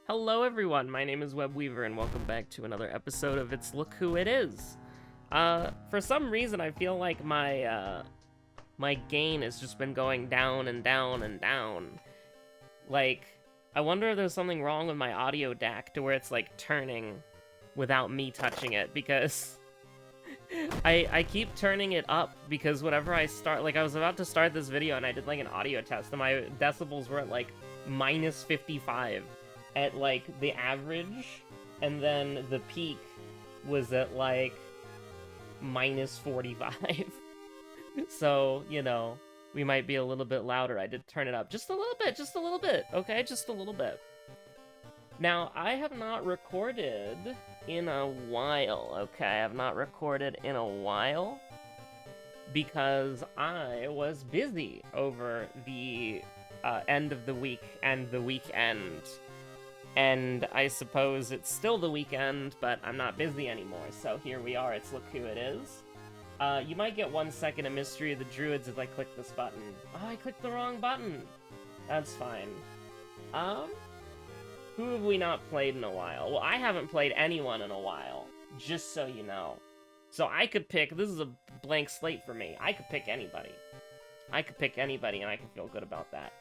Hello everyone, my name is Webweaver and welcome back to another episode of It's Look Who It Is. For some reason I feel like my gain has just been going down and down and down. Like, I wonder if there's something wrong with my audio DAC to where it's like turning without me touching it, because I keep turning it up because whenever I start, like I was about to start this video and I did like an audio test and my decibels were at like minus 55 at like the average, and then the peak was at like minus 45. So, you know, we might be a little bit louder. I did turn it up just a little bit, okay? Just a little bit. Now, I have not recorded in a while, okay? I have not recorded in a while because I was busy over the end of the week and the weekend. And I suppose it's still the weekend, but I'm not busy anymore, so here we are. It's Look Who It Is. You might get 1 second of Mystery of the Druids if I click this button. Oh, I clicked the wrong button! That's fine. Who have we not played in a while? Well, I haven't played anyone in a while, just so you know. So I could pick, this is a blank slate for me, I could pick anybody. I could pick anybody and I can feel good about that.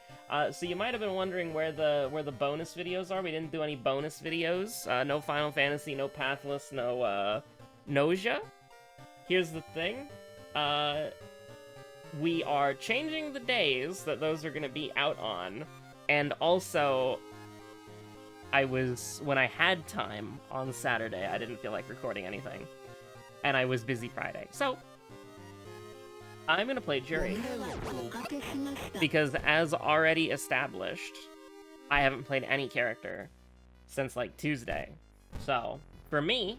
So you might have been wondering where the bonus videos are. We didn't do any bonus videos. No Final Fantasy, no Pathless, no Nausea. Here's the thing. We are changing the days that those are going to be out on. And also, when I had time on Saturday, I didn't feel like recording anything. And I was busy Friday. So, I'm gonna play Jury, because as already established, I haven't played any character since like Tuesday. So, for me,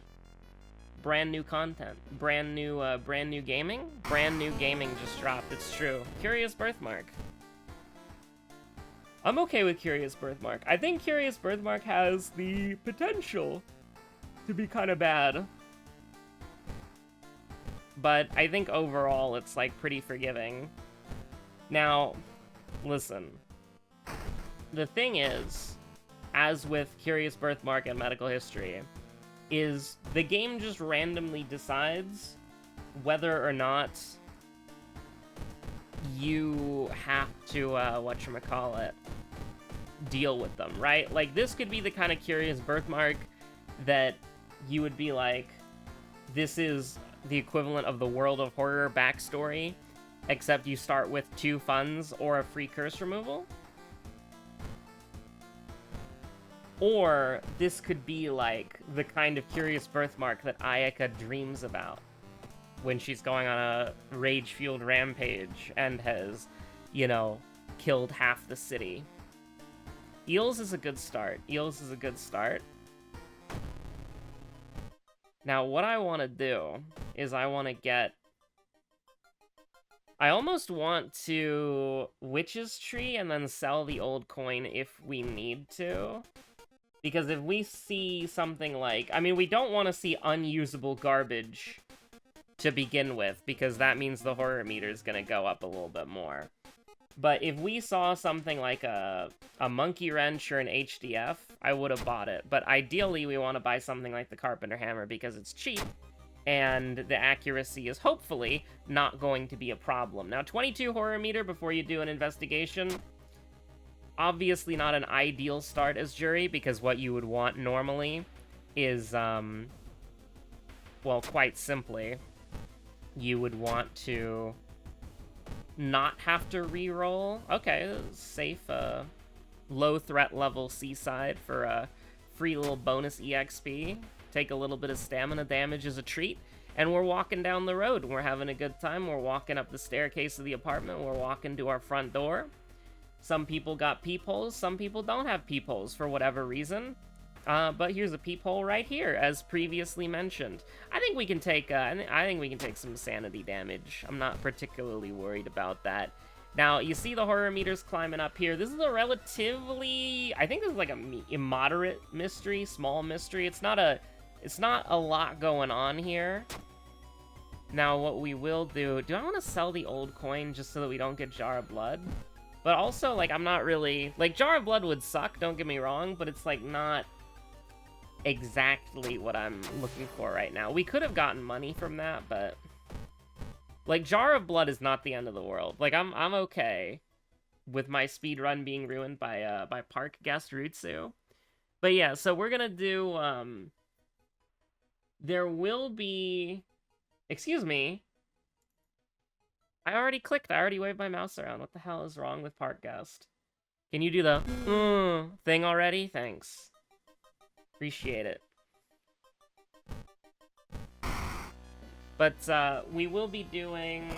brand new content, brand new gaming just dropped, it's true. Curious Birthmark. I'm okay with Curious Birthmark. I think Curious Birthmark has the potential to be kind of bad. But I think overall it's like pretty forgiving. Now, listen. The thing is, as with Curious Birthmark and Medical History, is the game just randomly decides whether or not you have to, whatchamacallit, deal with them, right? Like, this could be the kind of Curious Birthmark that you would be like, this is the equivalent of the World of Horror backstory, except you start with 2 funds or a free curse removal. Or this could be like the kind of Curious Birthmark that Ayaka dreams about when she's going on a rage-fueled rampage and has, you know, killed half the city. Eels is a good start. Now, what I want to do is I almost want to Witch's Tree and then sell the old coin if we need to. Because if we see something like... I mean, we don't want to see unusable garbage to begin with, because that means the horror meter is going to go up a little bit more. But if we saw something like a Monkey Wrench or an HDF, I would have bought it. But ideally, we want to buy something like the Carpenter Hammer because it's cheap, and the accuracy is hopefully not going to be a problem. Now, 22 horror meter before you do an investigation, obviously not an ideal start as Jury, because what you would want normally is, well, quite simply, you would want to not have to re-roll. Okay, safe, low threat level Seaside for a free little bonus EXP. Take a little bit of stamina damage as a treat, and we're walking down the road. We're having a good time. We're walking up the staircase of the apartment. We're walking to our front door. Some people got peepholes. Some people don't have peepholes for whatever reason. But here's a peephole right here, as previously mentioned. I think we can take some sanity damage. I'm not particularly worried about that. Now, you see the horror meters climbing up here. This is a relatively, I think this is like a moderate mystery, small mystery. It's not a lot going on here. Now, what we will do I want to sell the old coin just so that we don't get Jar of Blood? But also, like, I'm not really... Like, Jar of Blood would suck, don't get me wrong, but it's, like, not exactly what I'm looking for right now. We could have gotten money from that, but... Like, Jar of Blood is not the end of the world. Like, I'm okay with my speedrun being ruined by park guest Rutsu. But yeah, so we're gonna do, there will be... Excuse me. I already clicked. I already waved my mouse around. What the hell is wrong with park guest? Can you do the thing already? Thanks. Appreciate it. But we will be doing...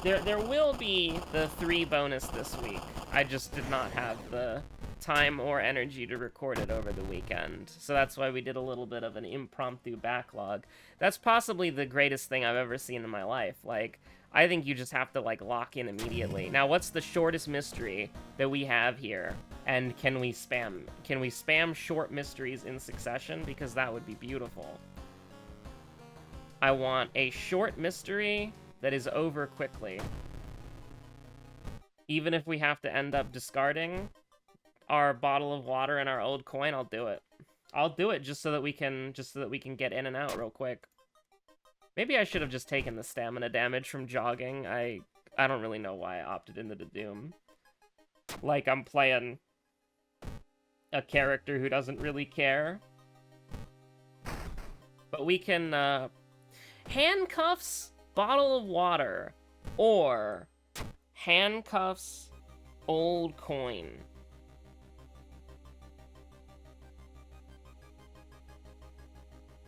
There will be the 3 bonus this week. I just did not have the time or energy to record it over the weekend. So that's why we did a little bit of an impromptu backlog. That's possibly the greatest thing I've ever seen in my life. Like, I think you just have to, like, lock in immediately. Now, what's the shortest mystery that we have here? And can we spam short mysteries in succession? Because that would be beautiful. I want a short mystery that is over quickly. Even if we have to end up discarding our bottle of water and our old coin, I'll do it. I'll do it just so that we can get in and out real quick. Maybe I should have just taken the stamina damage from jogging. I don't really know why I opted into the Doom. Like I'm playing a character who doesn't really care. But we can handcuffs, bottle of water, or handcuffs, old coin.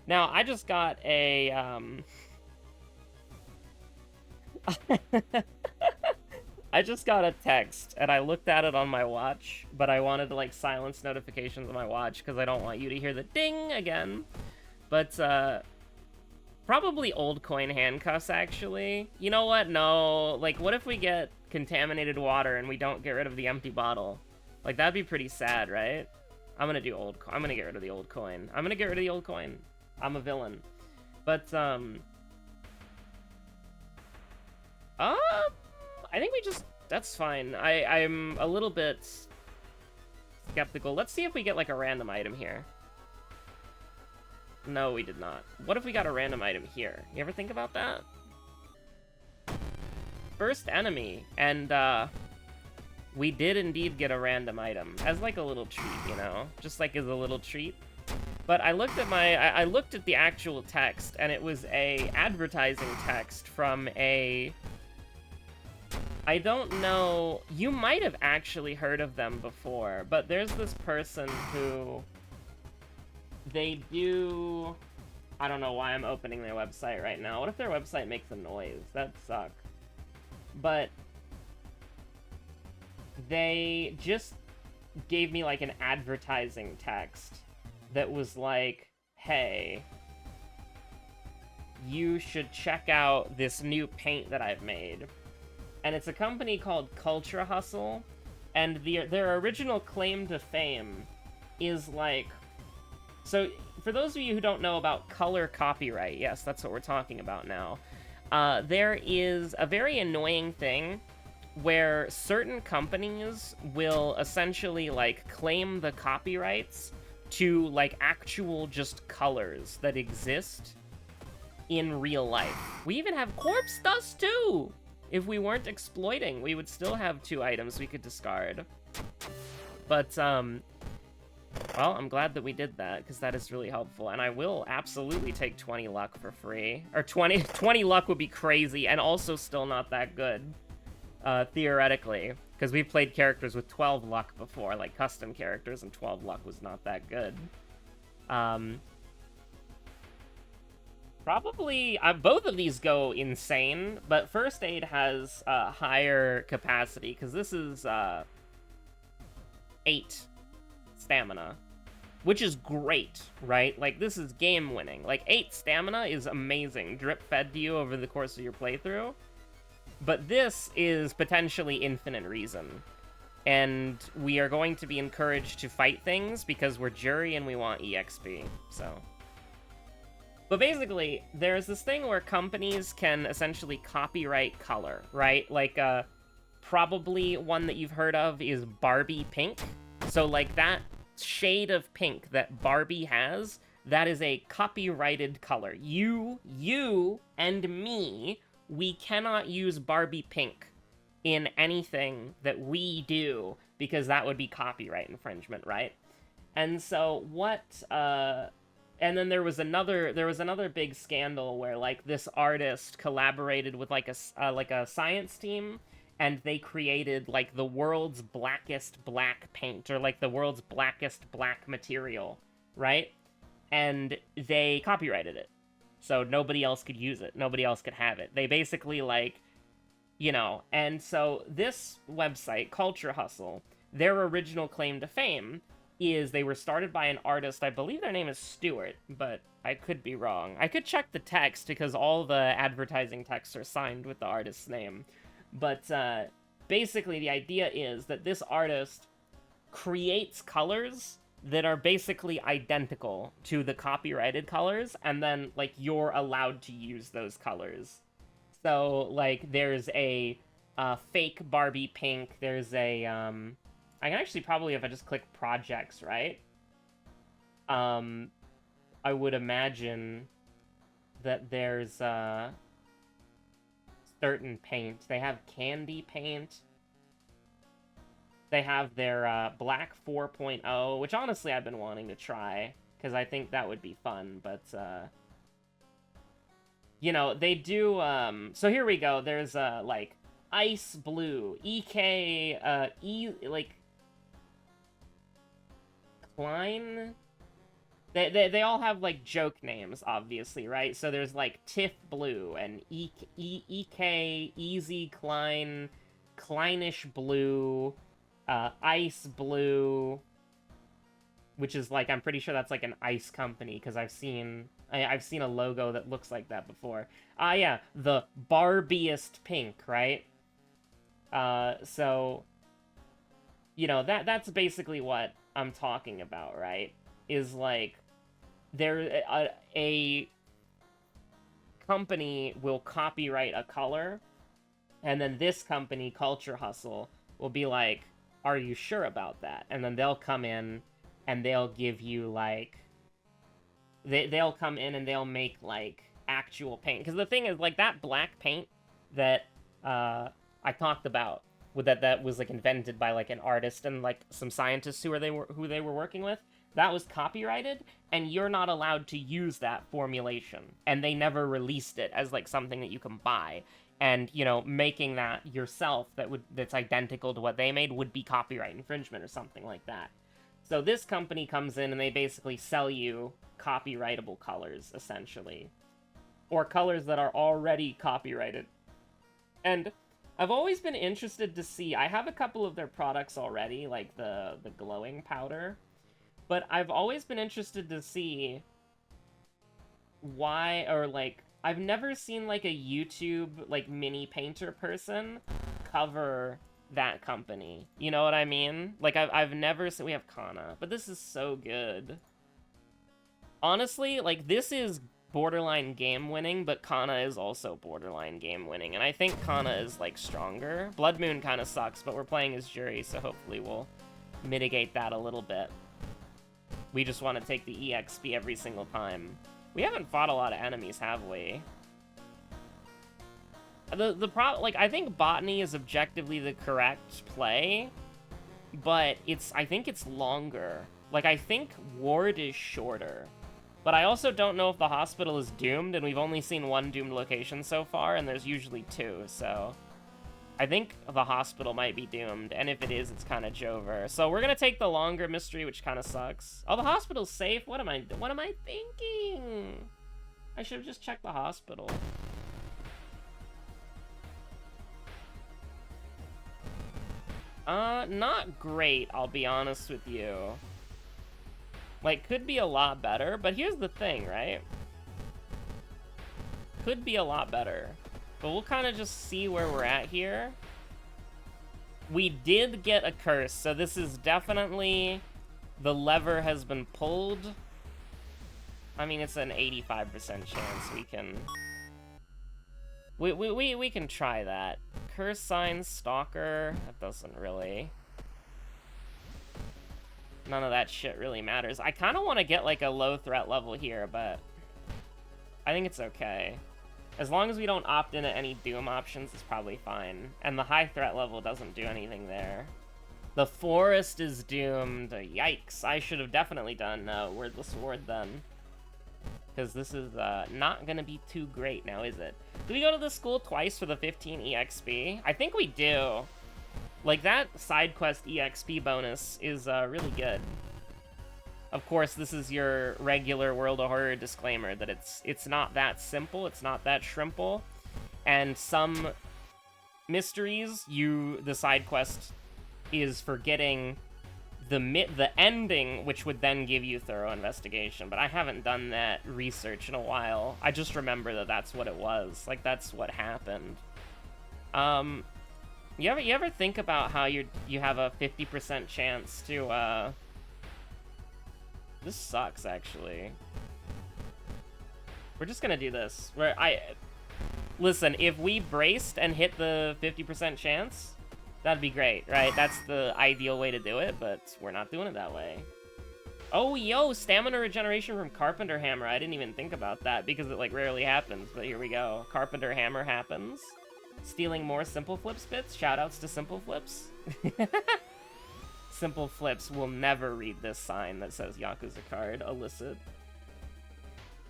Now, I just got a, I just got a text, and I looked at it on my watch, but I wanted to, like, silence notifications on my watch, because I don't want you to hear the ding again. But, probably old coin handcuffs, actually. You know what? No. Like, what if we get contaminated water and we don't get rid of the empty bottle? Like, that'd be pretty sad, right? I'm gonna do I'm gonna get rid of the old coin. I'm gonna get rid of the old coin. I'm a villain. But, I think we just... That's fine. I'm a little bit skeptical. Let's see if we get, like, a random item here. No, we did not. What if we got a random item here? You ever think about that? First enemy, and, we did indeed get a random item. As, like, a little treat, you know? Just, like, as a little treat. But I looked at I looked at the actual text, and it was a advertising text from a... I don't know... You might have actually heard of them before, but there's this person who... They do... I don't know why I'm opening their website right now. What if their website makes a noise? That'd suck. But... They just gave me, like, an advertising text that was like, hey, you should check out this new paint that I've made. And it's a company called Culture Hustle, and their original claim to fame is, like... So, for those of you who don't know about color copyright, yes, that's what we're talking about now, there is a very annoying thing where certain companies will essentially, like, claim the copyrights to, like, actual just colors that exist in real life. We even have corpse dust, too! If we weren't exploiting, we would still have 2 items we could discard. But, well, I'm glad that we did that, because that is really helpful, and I will absolutely take 20 luck for free. Or 20 luck would be crazy, and also still not that good, theoretically. Because we've played characters with 12 luck before, like custom characters, and 12 luck was not that good. Probably, both of these go insane, but First Aid has higher capacity, because this is 8 stamina, which is great, right? Like, this is game-winning. Like, 8 stamina is amazing, drip-fed to you over the course of your playthrough. But this is potentially infinite reason. And we are going to be encouraged to fight things because we're jury and we want EXP, so. But basically, there's this thing where companies can essentially copyright color, right? Like, probably one that you've heard of is Barbie pink. So, like, that shade of pink that Barbie has, that is a copyrighted color. You and me, we cannot use Barbie pink in anything that we do, because that would be copyright infringement, right? And so and then there was another big scandal where, like, this artist collaborated with like a science team, and they created like the world's blackest black paint, or like the world's blackest black material, right? And they copyrighted it. So nobody else could use it. Nobody else could have it. They basically, like, you know, and so this website, Culture Hustle, their original claim to fame is they were started by an artist, I believe their name is Stewart, but I could be wrong. I could check the text, because all the advertising texts are signed with the artist's name. But basically the idea is that this artist creates colors that are basically identical to the copyrighted colors, and then, like, you're allowed to use those colors. So, like, there's a fake Barbie pink, there's a, I can actually probably, if I just click projects, right? I would imagine that there's certain paint. They have candy paint. They have their Black 4.0, which honestly I've been wanting to try, because I think that would be fun, but, you know, they do, so here we go, there's, like, Ice Blue, like, Klein? They all have, like, joke names, obviously, right? So there's, like, Tiff Blue, and EK, Easy Klein, Kleinish Blue, Ice Blue, which is, like, I'm pretty sure that's, like, an ice company, because I've seen a logo that looks like that before. Yeah, the Barbiest Pink, right? So, you know, that's basically what I'm talking about, right? Is, like, a company will copyright a color, and then this company, Culture Hustle, will be like, are you sure about that? And then they'll come in, and they'll give you, like, they'll come in and they'll make, like, actual paint. Because the thing is, like, that black paint that I talked about, that was, like, invented by, like, an artist and, like, some scientists who they were working with, that was copyrighted, and you're not allowed to use that formulation. And they never released it as, like, something that you can buy. And, you know, making that yourself that's identical to what they made would be copyright infringement or something like that. So this company comes in and they basically sell you copyrightable colors, essentially. Or colors that are already copyrighted. And I've always been interested to see, I have a couple of their products already, like the glowing powder, but I've always been interested to see why, or, like, I've never seen, like, a YouTube, like, mini painter person cover that company. You know what I mean? Like, I've never seen... We have Kana, but this is so good. Honestly, like, this is borderline game-winning, but Kana is also borderline game-winning, and I think Kana is, like, stronger. Blood Moon kind of sucks, but we're playing as Jury, so hopefully we'll mitigate that a little bit. We just want to take the EXP every single time. We haven't fought a lot of enemies, have we? The problem, like, I think Botany is objectively the correct play, but I think it's longer. Like, I think Ward is shorter. But I also don't know if the hospital is doomed, and we've only seen one doomed location so far, and there's usually two, so... I think the hospital might be doomed, and if it is, it's kind of Jover. So we're gonna take the longer mystery, which kind of sucks. Oh, the hospital's safe? What am I thinking? I should have just checked the hospital. Not great, I'll be honest with you. Like, could be a lot better, but here's the thing, right? Could be a lot better. But we'll kind of just see where we're at here. We did get a curse, so this is definitely... The lever has been pulled. I mean, it's an 85% chance we can... We can try that. Curse Sign, Stalker. That doesn't really... None of that shit really matters. I kind of want to get, like, a low threat level here, but... I think it's okay. As long as we don't opt into any Doom options, it's probably fine. And the high threat level doesn't do anything there. The forest is doomed. Yikes. I should have definitely done Wordless Ward then. Because this is not going to be too great now, is it? Do we go to the school twice for the 15 EXP? I think we do. Like, that side quest EXP bonus is really good. Of course, this is your regular World of Horror disclaimer that it's not that simple, it's not that shrimple. And some mysteries, the side quest is for getting the ending, which would then give you thorough investigation. But I haven't done that research in a while. I just remember that that's what it was. Like, that's what happened. You ever think about how you have a 50% chance to this sucks, actually. We're just gonna do this. Listen, if we braced and hit the 50% chance, that'd be great, right? That's the ideal way to do it, but we're not doing it that way. Oh, yo, stamina regeneration from Carpenter Hammer. I didn't even think about that because it, like, rarely happens, but here we go. Carpenter Hammer happens. Stealing more Simple Flips bits. Shoutouts to Simple Flips. Simple Flips will never read this sign that says Yakuza card. Illicit.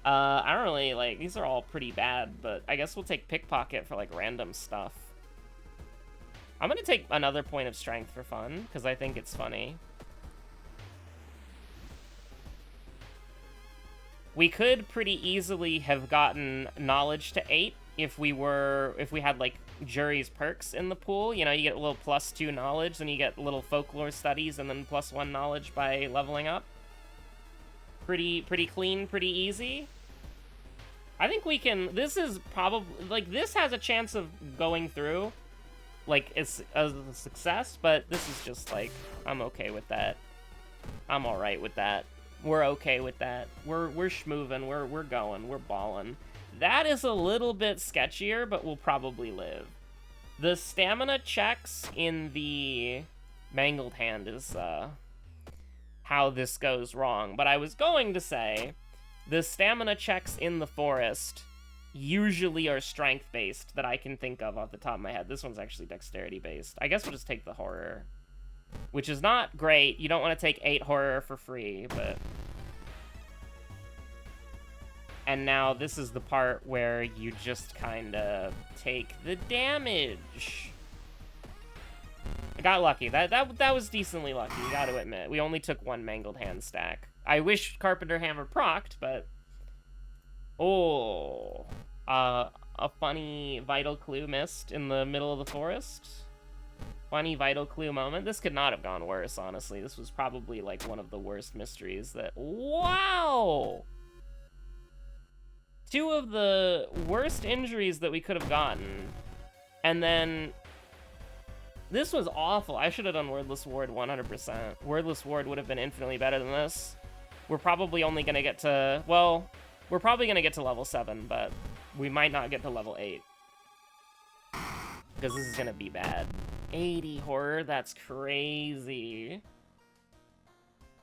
I don't really, like, these are all pretty bad, but I guess we'll take Pickpocket for, like, random stuff. I'm gonna take another point of strength for fun, because I think it's funny. We could pretty easily have gotten knowledge to 8 if we had, like, Jury's perks in the pool. You know, you get a little +2 knowledge, then you get little folklore studies, and then +1 knowledge by leveling up. Pretty clean, pretty easy. I think we can, this is probably, like, this has a chance of going through, like, it's a success, but this is just, like, I'm okay with that. I'm alright with that. We're okay with that. We're schmoovin', we're going, we're ballin'. That is a little bit sketchier, but we'll probably live. The stamina checks in the Mangled Hand is how this goes wrong. But I was going to say, the stamina checks in the forest usually are strength-based that I can think of off the top of my head. This one's actually dexterity-based. I guess we'll just take the horror, which is not great. You don't want to take 8 horror for free, but... And now this is the part where you just kind of take the damage. I got lucky. That was decently lucky, you gotta admit. We only took 1 Mangled Hand stack. I wish Carpenter Hammer procced, but... Oh. A funny Vital Clue missed in the middle of the forest. Funny Vital Clue moment. This could not have gone worse, honestly. This was probably, like, one of the worst mysteries that... Wow! 2 of the worst injuries that we could have gotten. And then... This was awful. I should have done Wordless Ward 100%. Wordless Ward would have been infinitely better than this. We're probably only going to get to... Well, we're probably going to get to level 7, but we might not get to level 8. Because this is going to be bad. 80 horror? That's crazy.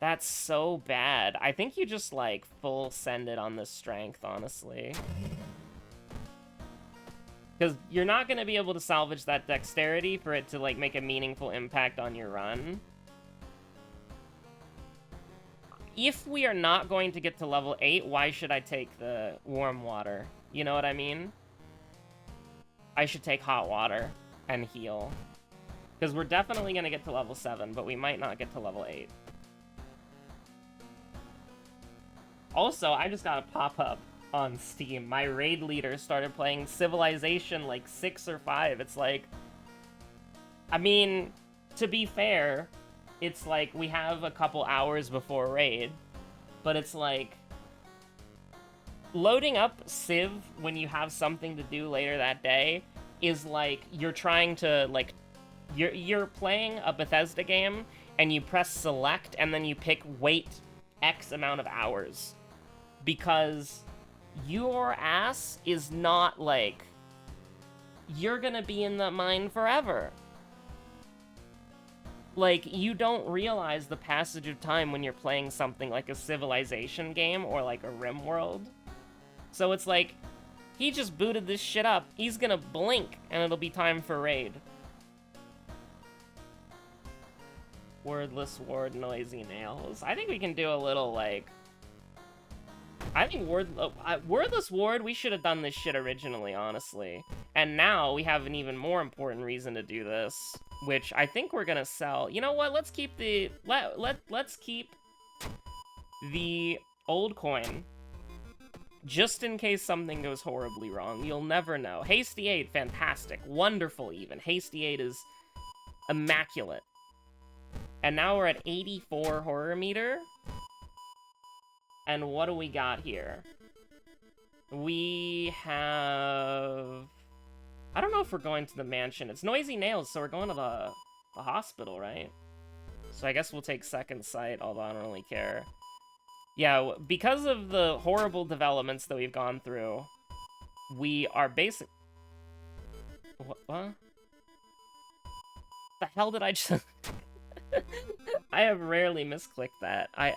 That's so bad. I think you just, like, full send it on the strength, honestly. Because you're not going to be able to salvage that dexterity for it to, like, make a meaningful impact on your run. If we are not going to get to level 8, why should I take the warm water? You know what I mean? I should take hot water and heal. Because we're definitely going to get to level 7, but we might not get to level 8. Also, I just got a pop-up on Steam. My raid leader started playing Civilization, like, 6 or 5. It's like... I mean, to be fair, it's like we have a couple hours before raid, but it's like... Loading up Civ when you have something to do later that day is like you're trying to, like... You're playing a Bethesda game, and you press select, and then you pick wait X amount of hours. Because your ass is not, like... you're gonna be in that mine forever. Like, you don't realize the passage of time when you're playing something like a Civilization game or like a RimWorld. So it's like, he just booted this shit up. He's gonna blink and it'll be time for raid. Wordless Ward, Noisy Nails. I think we can do a little, like... I think Wordless Ward, we should have done this shit originally, honestly. And now we have an even more important reason to do this, which I think we're gonna sell. You know what? Let's keep the... Let's keep the old coin. Just in case something goes horribly wrong. You'll never know. Hasty 8, fantastic. Wonderful, even. Hasty 8 is immaculate. And now we're at 84 horror meter. And what do we got here? We have... I don't know if we're going to the mansion. It's Noisy Nails, so we're going to the hospital, right? So I guess we'll take Second Sight, although I don't really care. Yeah, because of the horrible developments that we've gone through, we are basic... What? The hell did I just... I have rarely misclicked that. I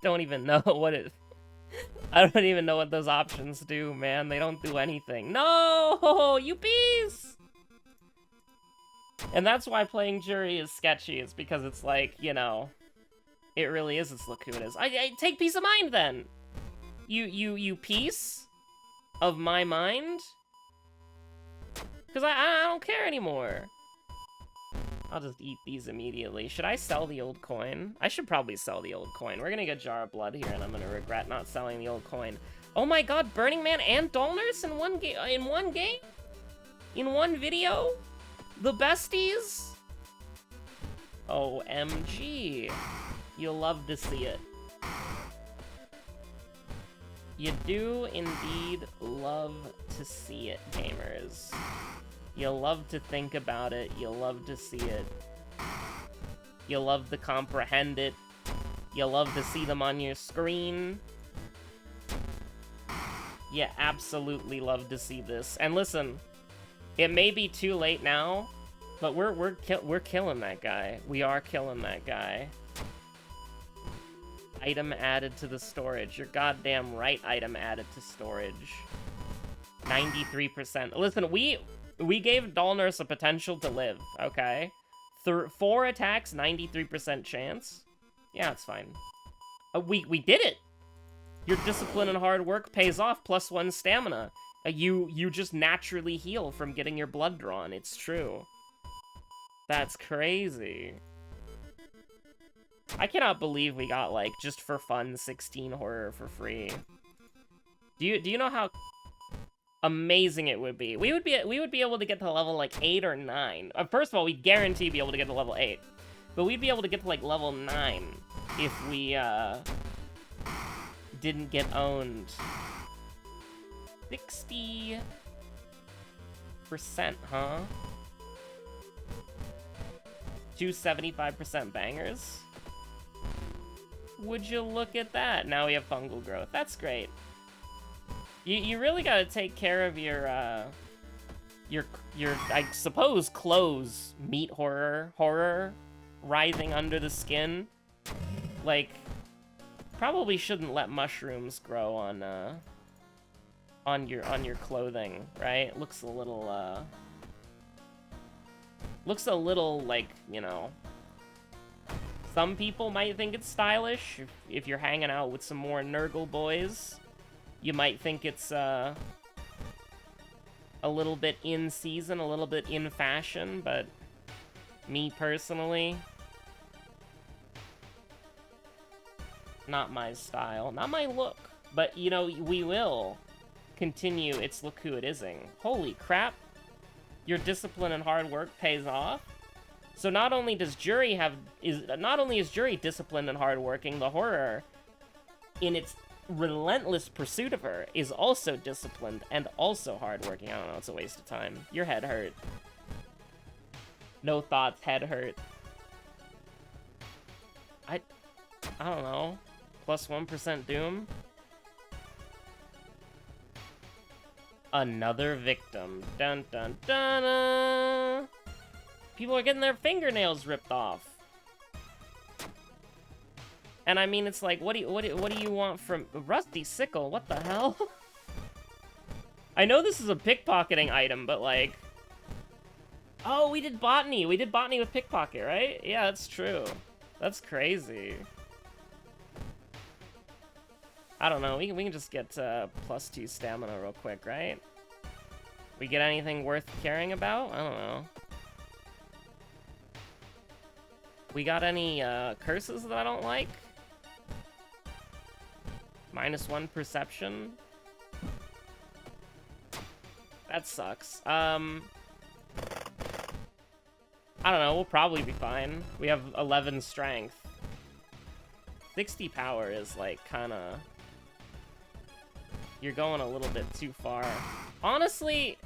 don't even know what it... I don't even know what those options do, man. They don't do anything. No! You bees! And that's why playing Jury is sketchy. It's because it's like, you know... It really is its Lakutas. I take Peace of Mind, then! You piece of my mind? Because I don't care anymore. I'll just eat these immediately. Should I sell the old coin? I should probably sell the old coin. We're gonna get Jar of Blood here, and I'm gonna regret not selling the old coin. Oh my god, Burning Man and Doll Nurse in one game? In one game? In one video? The besties? OMG. You'll love to see it. You do indeed love to see it, gamers. You'll love to think about it. You'll love to see it. You'll love to comprehend it. You'll love to see them on your screen. You absolutely love to see this. And listen, it may be too late now, but we're killing that guy. We are killing that guy. Item added to the storage. You're goddamn right, item added to storage. 93%. Listen, we gave Doll Nurse a potential to live, okay? 4 attacks, 93% chance. Yeah, it's fine. We did it! Your discipline and hard work pays off, +1 stamina. You just naturally heal from getting your blood drawn, it's true. That's crazy. I cannot believe we got, like, just for fun, 16 horror for free. Do you know how amazing it would be? We would be able to get to level, like, 8 or 9. First of all, we'd guarantee be able to get to level 8. But we'd be able to get to, like, level 9 if we, didn't get owned. 60%, huh? 275% bangers? Would you look at that? Now we have fungal growth. That's great. You really gotta take care of your I suppose, clothes. Meat horror, writhing under the skin. Like, probably shouldn't let mushrooms grow on your clothing, right? Looks a little like, you know, some people might think it's stylish. If you're hanging out with some more Nurgle boys, you might think it's a little bit in season, a little bit in fashion, but me personally, not my style, not my look. But, you know, we will continue its Lakuitising. Holy crap. Your discipline and hard work pays off. So not only is Jury disciplined and hardworking, the horror, in its relentless pursuit of her, is also disciplined and also hardworking. I don't know, it's a waste of time. Your head hurt. No thoughts, head hurt. I don't know. +1% Doom? Another victim. Dun dun dun. People are getting their fingernails ripped off. And I mean, it's like, what do you want from Rusty Sickle? What the hell? I know this is a pickpocketing item, but like, oh, we did botany. We did botany with pickpocket, right? Yeah, that's true. That's crazy. I don't know. We can just get +2 stamina real quick, right? We get anything worth caring about? I don't know. We got any curses that I don't like? -1 perception. That sucks. I don't know. We'll probably be fine. We have 11 strength. 60 power is like kind of... You're going a little bit too far. Honestly,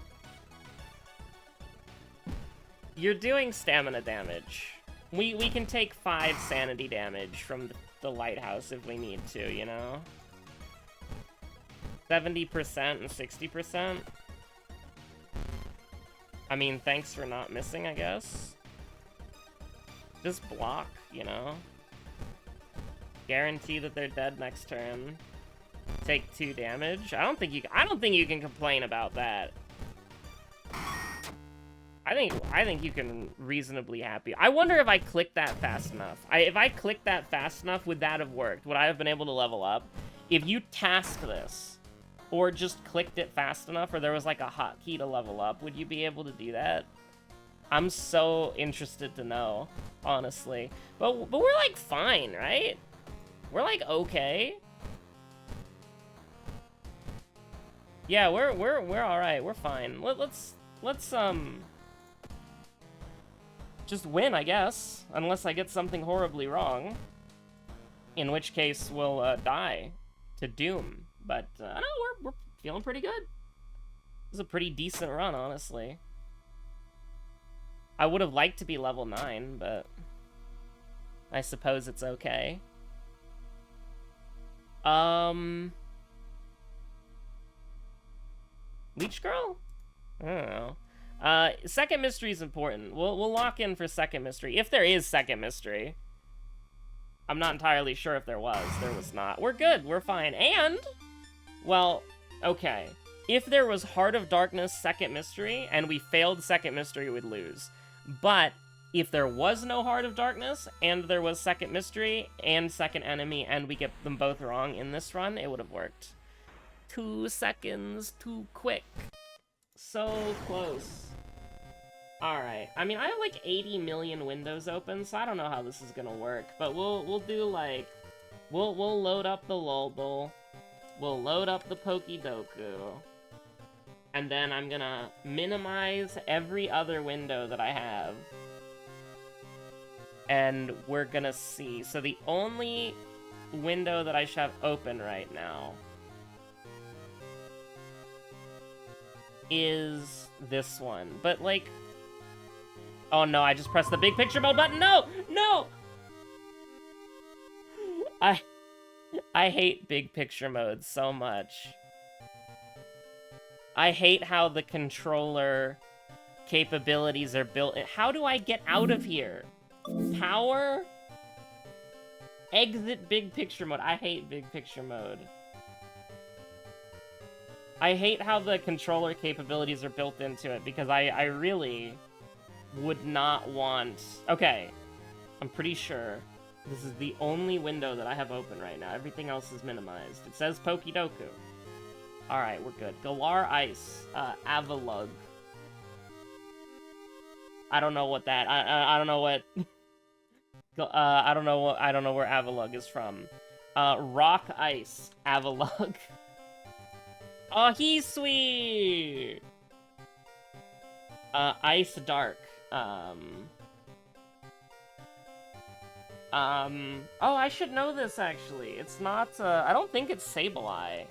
you're doing stamina damage. We can take 5 sanity damage from the lighthouse if we need to, you know? 70% and 60%. I mean, thanks for not missing, I guess. Just block, you know? Guarantee that they're dead next turn. Take 2 damage. I don't think you can complain about that. I think you can reasonably happy. I wonder if I clicked that fast enough. If I clicked that fast enough, would that have worked? Would I have been able to level up? If you tasked this, or just clicked it fast enough, or there was like a hotkey to level up, would you be able to do that? I'm so interested to know, honestly. But we're like fine, right? We're like okay. Yeah, we're all right. We're fine. Let's just win, I guess, unless I get something horribly wrong. In which case, we'll die to doom. But no, we're feeling pretty good. This is a pretty decent run, honestly. I would have liked to be level 9, but I suppose it's okay. Leech Girl? I don't know. Second mystery is important. We'll lock in for second mystery. If there is second mystery. I'm not entirely sure if there was. There was not. We're good. We're fine. And, well, okay. If there was Heart of Darkness second mystery, and we failed second mystery, we'd lose. But if there was no Heart of Darkness, and there was second mystery, and second enemy, and we get them both wrong in this run, it would have worked. 2 seconds too quick. So close. Alright. I mean, I have like 80 million windows open, so I don't know how this is gonna work. But we'll do like... We'll load up the Lulbul. We'll load up the Pokidoku. And then I'm gonna minimize every other window that I have. And we're gonna see. So the only window that I should have open right now is this one. But like... Oh no, I just pressed the big picture mode button. No! No! I hate big picture mode so much. I hate how the controller capabilities are built. How do I get out of here? Power? Exit big picture mode. I hate big picture mode. I hate how the controller capabilities are built into it, because I really would not want... Okay, I'm pretty sure this is the only window that I have open right now. Everything else is minimized. It says Pokidoku. Alright, we're good. Galar Ice. Avalug. I don't know what that... I don't know what... I don't know where Avalug is from. Rock Ice. Avalug. Oh, he's sweet! Ice Dark. Oh, I should know this, actually. It's not, I don't think it's Sableye.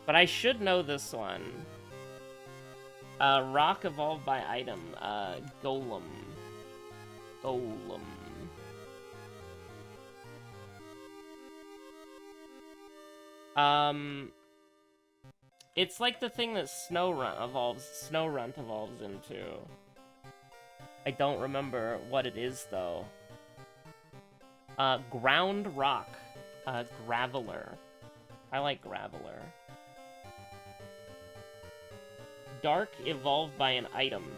But I should know this one. Rock evolved by item. Golem. It's like the thing that Snorunt evolves into. I don't remember what it is, though. Ground Rock. Graveler. I like Graveler. Dark evolved by an item.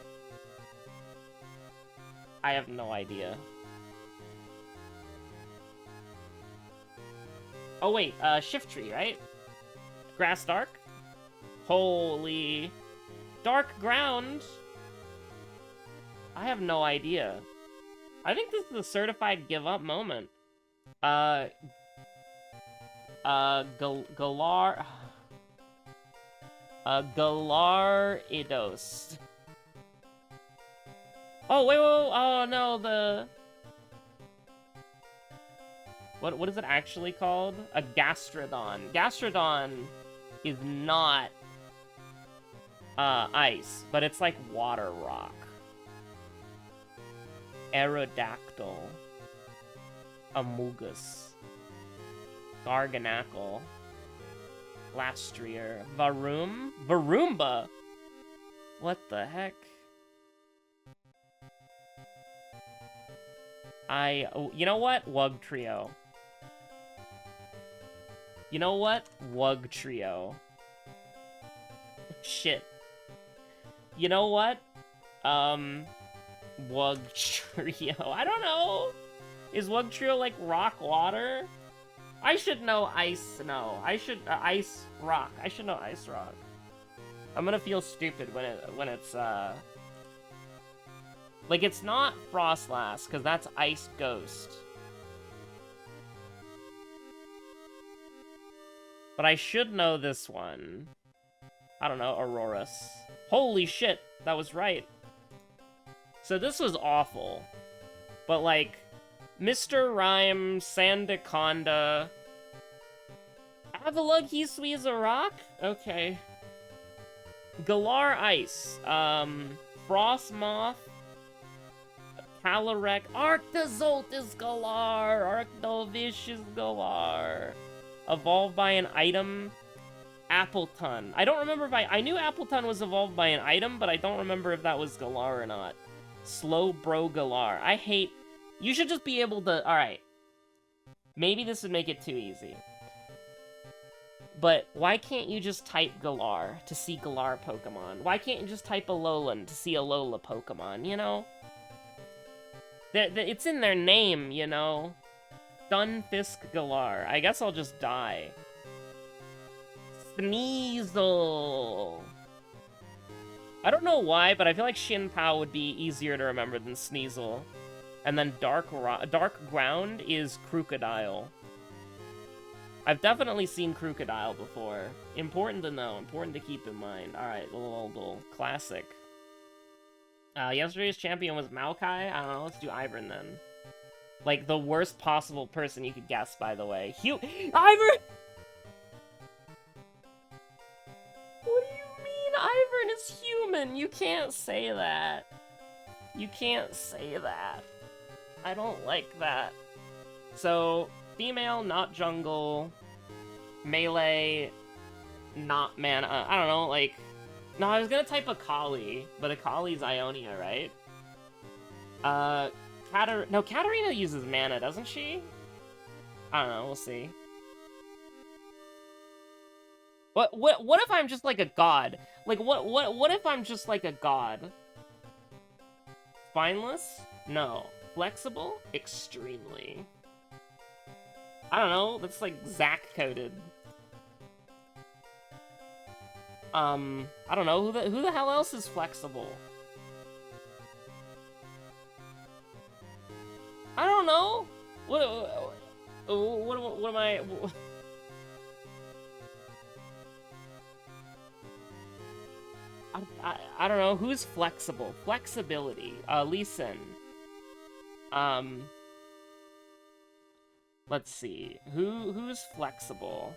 I have no idea. Oh wait, Shift Tree, right? Grass Dark? Holy... Dark Ground? I have no idea. I think this is a certified give up moment. Galar... Galaridos. Oh, wait, oh no, the... What is it actually called? A Gastrodon. Gastrodon is not ice, but it's like water rock. Aerodactyl. Amogus. Garganacle. Lastrier. Varumba? What the heck? You know what? Wugtrio. You know what? Wugtrio. Shit. You know what? Wugtrio. I don't know. Is Wugtrio like rock water? I should know ice snow. Ice rock. I should know ice rock. I'm gonna feel stupid when it's like, it's not Frostlass, because that's Ice Ghost. But I should know this one. I don't know, Aurorus. Holy shit, that was right. So this was awful. But, like, Mr. Rhyme, Sandaconda... Avalugg Hisui is a rock? Okay. Galar Ice. Frostmoth. Calyrex. Arctozolt is Galar. Arctovish is Galar. Evolved by an item. Appletun. I don't remember if I knew Appletun was evolved by an item, but I don't remember if that was Galar or not. Slowbro Galar. I hate... You should just be able to... Alright. Maybe this would make it too easy. But why can't you just type Galar to see Galar Pokemon? Why can't you just type Alolan to see Alola Pokemon, you know? It's in their name, you know? Stunfisk Galar. I guess I'll just die. Sneasel. I don't know why, but I feel like Shinpao would be easier to remember than Sneasel. And then Dark Ground is Crocodile. I've definitely seen Crocodile before. Important to know, important to keep in mind. Alright, little classic. Yesterday's champion was Maokai. I don't know, let's do Ivern then. Like, the worst possible person you could guess, by the way. Ivern! What do you mean Ivern is human? You can't say that. You can't say that. I don't like that. So, female, not jungle. Melee, not mana. I don't know, like... No, I was gonna type Akali, but Akali's Ionia, right? No, Katarina uses mana, doesn't she? I don't know, we'll see. What if I'm just like a god? Like, what if I'm just like a god? Spineless? No. Flexible? Extremely. I don't know, that's like Zac-coded. I don't know, who the hell else is flexible? I don't know! What am I... I don't know, who's flexible? Flexibility. Lee Sin. Let's see. Who's flexible?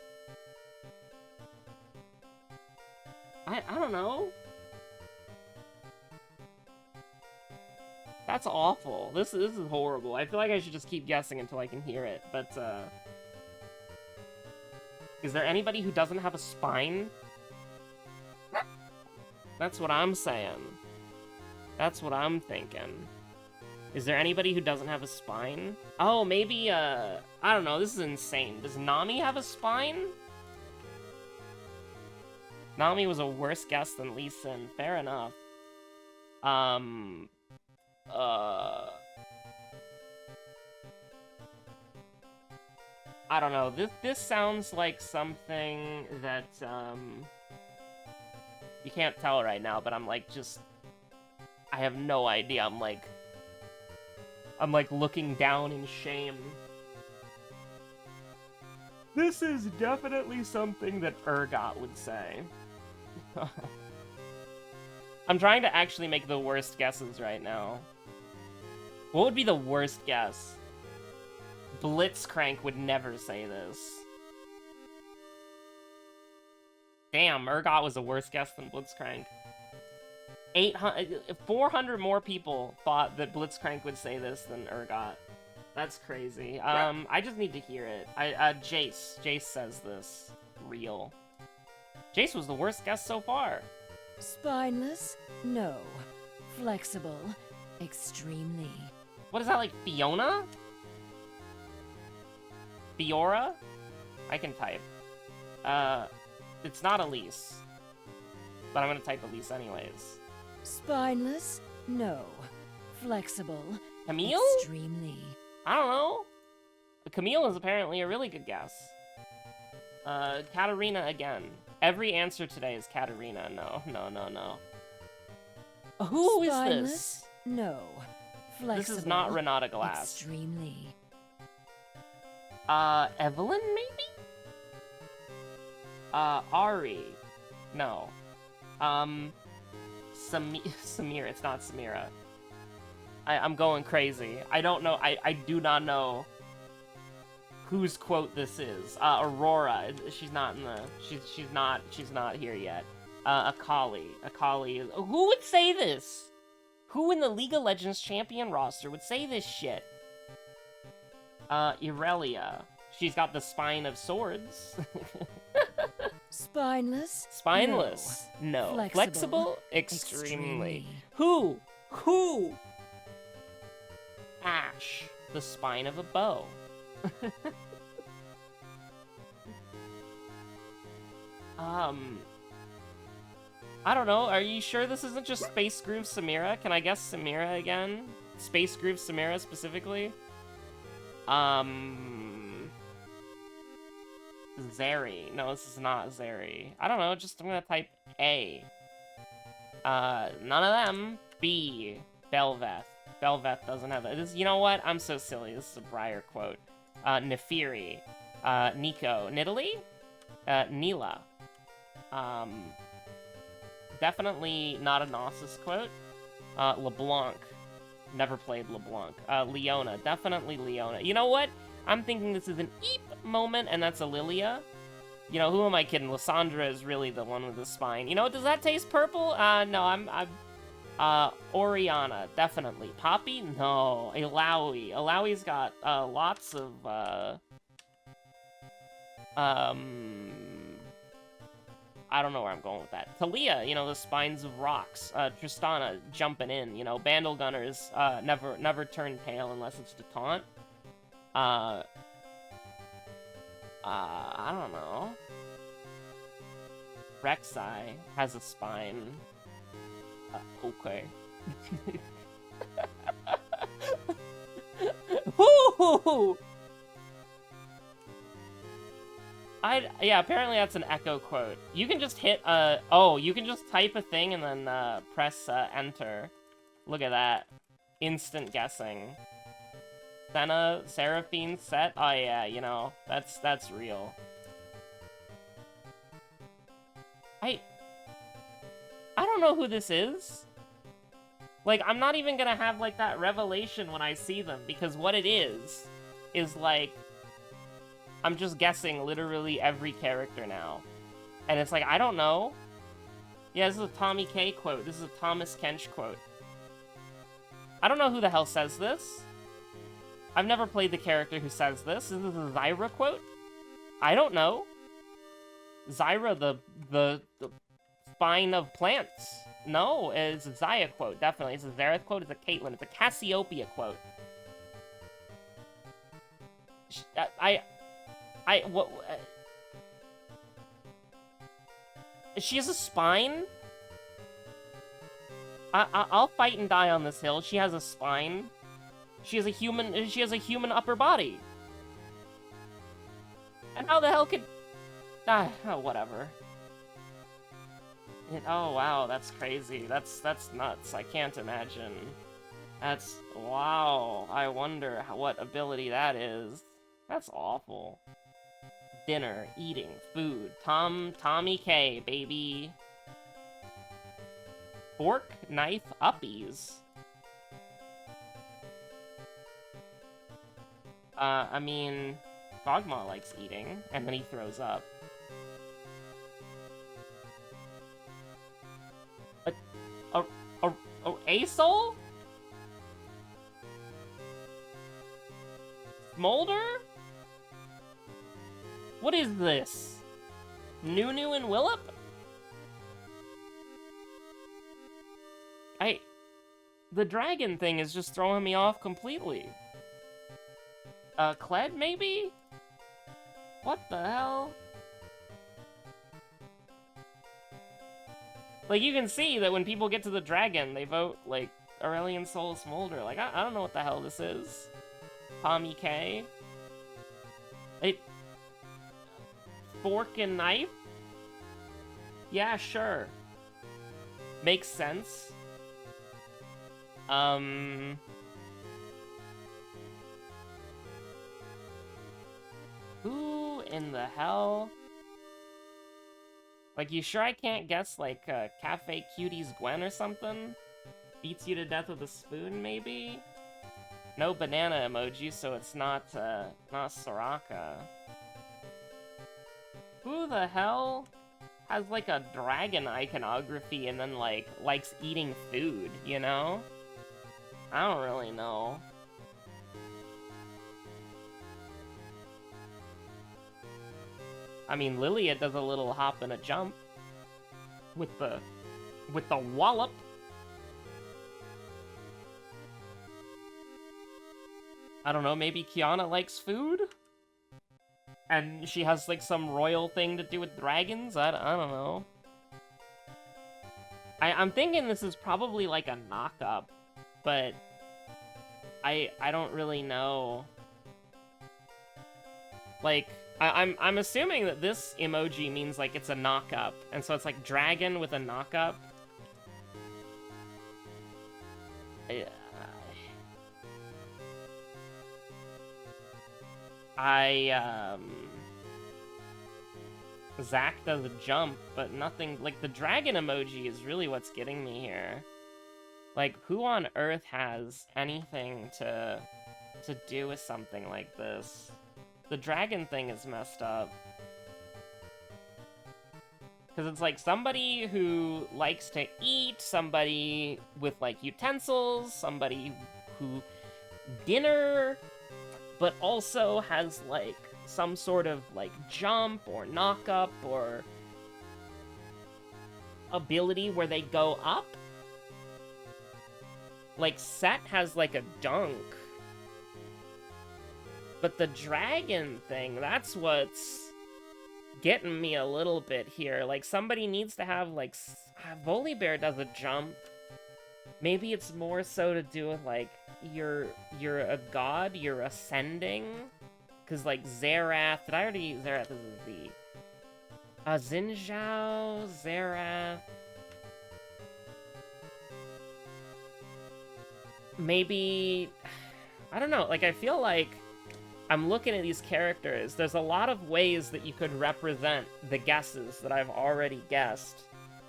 I don't know. That's awful. This is horrible. I feel like I should just keep guessing until I can hear it, but Is there anybody who doesn't have a spine? That's what I'm saying. That's what I'm thinking. Is there anybody who doesn't have a spine? Oh, maybe, I don't know, this is insane. Does Nami have a spine? Nami was a worse guess than Lee Sin. Fair enough. I don't know. This sounds like something that, you can't tell right now, but I'm like, just... I have no idea. I'm like looking down in shame. This is definitely something that Urgot would say. I'm trying to actually make the worst guesses right now. What would be the worst guess? Blitzcrank would never say this. Damn, Urgot was a worse guess than Blitzcrank. 400 more people thought that Blitzcrank would say this than Urgot. That's crazy. I just need to hear it. Jace says this. Real. Jace was the worst guess so far. Spineless? No. Flexible? Extremely. What is that, like Fiona? Fiora? I can type. It's not Elise. But I'm gonna type Elise anyways. Spineless? No. Flexible? Camille? Extremely. I don't know. Camille is apparently a really good guess. Katarina again. Every answer today is Katarina. No. Who is this? No. Flexible. This is not Renata Glass. Extremely. Evelyn, maybe? Ari. No. Samira. It's not Samira. I'm going crazy. I don't know. I do not know whose quote this is. Aurora. She's not in the. She's not here yet. Akali. Who would say this? Who in the League of Legends champion roster would say this shit? Irelia. She's got the spine of swords. Spineless? Spineless. No. Flexible? Extremely. Who? Ash. The spine of a bow. I don't know. Are you sure this isn't just Space Groove Samira? Can I guess Samira again? Space Groove Samira specifically? Zeri. No, this is not Zeri. I don't know, I'm gonna type A. None of them. B. Belveth. Belveth doesn't have it. You know what? I'm so silly. This is a Briar quote. Nefiri. Nico. Nidalee? Neela. Definitely not a Gnosis quote. LeBlanc. Never played LeBlanc. Leona. Definitely Leona. You know what? I'm thinking this is an Eep moment, and that's a Lilia. You know, who am I kidding? Lysandra is really the one with the spine. You know, does that taste purple? No, I'm Oriana, definitely. Poppy? No. Ilaoi. Ilaoi's got, lots of, I don't know where I'm going with that. Talia, you know, the spines of rocks. Tristana jumping in. You know, Bandle Gunners, never turn tail unless it's to taunt. I don't know. Rek'Sai has a spine. Okay. Woo! Yeah, apparently that's an echo quote. You can just hit, you can just type a thing and then, press, enter. Look at that. Instant guessing. Senna, Seraphine, Set? Oh yeah, you know, that's real. I don't know who this is. Like, I'm not even gonna have, like, that revelation when I see them, because what it is, like, I'm just guessing literally every character now. And it's like, I don't know. Yeah, this is a Tommy K quote. This is a Thomas Kench quote. I don't know who the hell says this. I've never played the character who says this. Is this a Zyra quote? I don't know. Zyra, the spine of plants. No, it's a Zaya quote, definitely. It's a Zareth quote, it's a Caitlyn, it's a Cassiopeia quote. What? She has a spine? I'll fight and die on this hill. She has a spine. She has a human upper body. And how the hell could... oh, whatever. Oh, wow, that's crazy. That's nuts. I can't imagine. That's... wow. I wonder what ability that is. That's awful. Dinner, eating, food. Tommy K, baby. Fork, knife, uppies. I mean... Dogma likes eating, and then he throws up. A-Soul? Smolder? What is this? Nunu and Willip? The dragon thing is just throwing me off completely. Kled, maybe? What the hell? Like, you can see that when people get to the dragon, they vote, like, Aurelian Soul Smolder. Like, I don't know what the hell this is. Tommy K? Fork and knife? Yeah, sure. Makes sense. Who in the hell? Like, you sure I can't guess, like, Cafe Cuties Gwen or something? Beats you to death with a spoon, maybe? No banana emoji, so it's not Soraka. Who the hell has, like, a dragon iconography and then, like, likes eating food, you know? I don't really know. I mean, Lilia does a little hop and a jump. With the wallop. I don't know, maybe Kiana likes food? And she has, like, some royal thing to do with dragons? I don't know. I'm thinking this is probably, like, a knock-up. But... I don't really know. Like... I'm assuming that this emoji means, like, it's a knock-up. And so it's, like, dragon with a knock-up. Zack does a jump, but nothing... Like, the dragon emoji is really what's getting me here. Like, who on earth has anything to do with something like this? The dragon thing is messed up. Because it's like somebody who likes to eat, somebody with, like, utensils, somebody who... dinner, but also has, like, some sort of, like, jump or knock-up or ability where they go up. Like, Set has, like, a dunk. But the dragon thing, that's what's getting me a little bit here. Like, somebody needs to have, like... Volibear does a jump. Maybe it's more so to do with, like, you're a god, you're ascending. Because, like, Zerath... Did I already... Zerath is a Z. Xinjiao, Zerath... Maybe... I don't know, like, I feel like... I'm looking at these characters, there's a lot of ways that you could represent the guesses that I've already guessed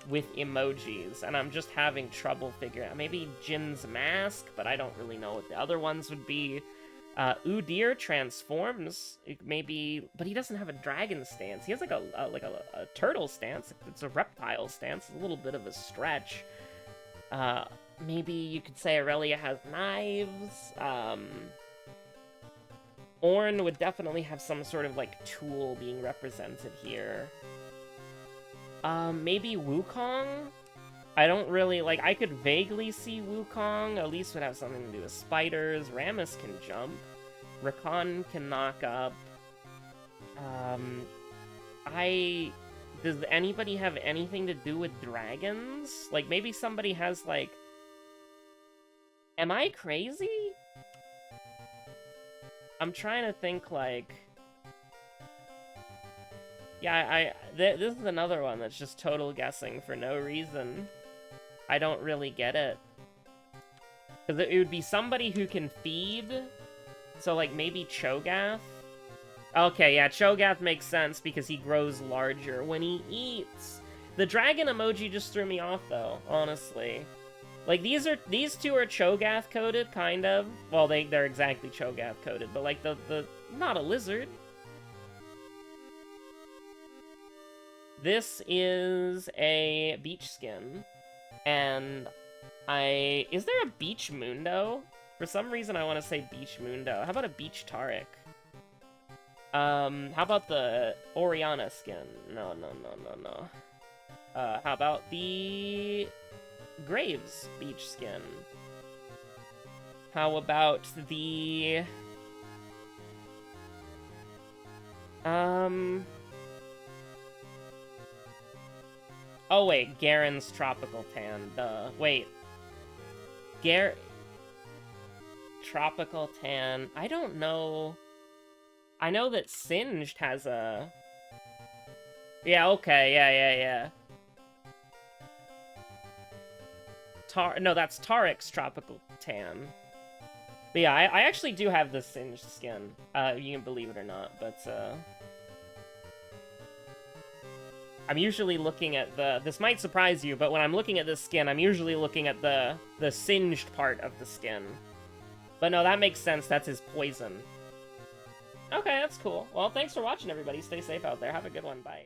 with emojis, and I'm just having trouble figuring out. Maybe Jin's mask, but I don't really know what the other ones would be. Udyr transforms, maybe, but he doesn't have a dragon stance. He has like a turtle stance. It's a reptile stance. It's a little bit of a stretch. Maybe you could say Aurelia has knives. Ornn would definitely have some sort of, like, tool being represented here. Maybe Wukong? I don't really, like, I could vaguely see Wukong. Elise would have something to do with spiders. Rammus can jump. Rakan can knock up. Does anybody have anything to do with dragons? Like, maybe somebody has, like... Am I crazy? I'm trying to think, like... Yeah, this is another one that's just total guessing for no reason. I don't really get it. Because it would be somebody who can feed. So, like, maybe Cho'Gath? Okay, yeah, Cho'Gath makes sense because he grows larger when he eats. The dragon emoji just threw me off, though, honestly. Like, these two are Cho'Gath coded, kind of. Well, they're exactly Cho'Gath coded, but, like, the not a lizard. This is a beach skin, and is there a beach Mundo? For some reason I want to say beach Mundo. How about a beach Taric? How about the Oriana skin? No. How about the Graves beach skin? How about the... Oh, wait, Garen's Tropical Tan, duh. Wait. Tropical Tan... I don't know... I know that Singed has a... Yeah, okay, yeah. No, that's Tarik's Tropical Tan. But yeah, I actually do have the Singed skin. You can believe it or not, but, I'm usually looking at the... This might surprise you, but when I'm looking at this skin, I'm usually looking at the singed part of the skin. But no, that makes sense. That's his poison. Okay, that's cool. Well, thanks for watching, everybody. Stay safe out there. Have a good one. Bye.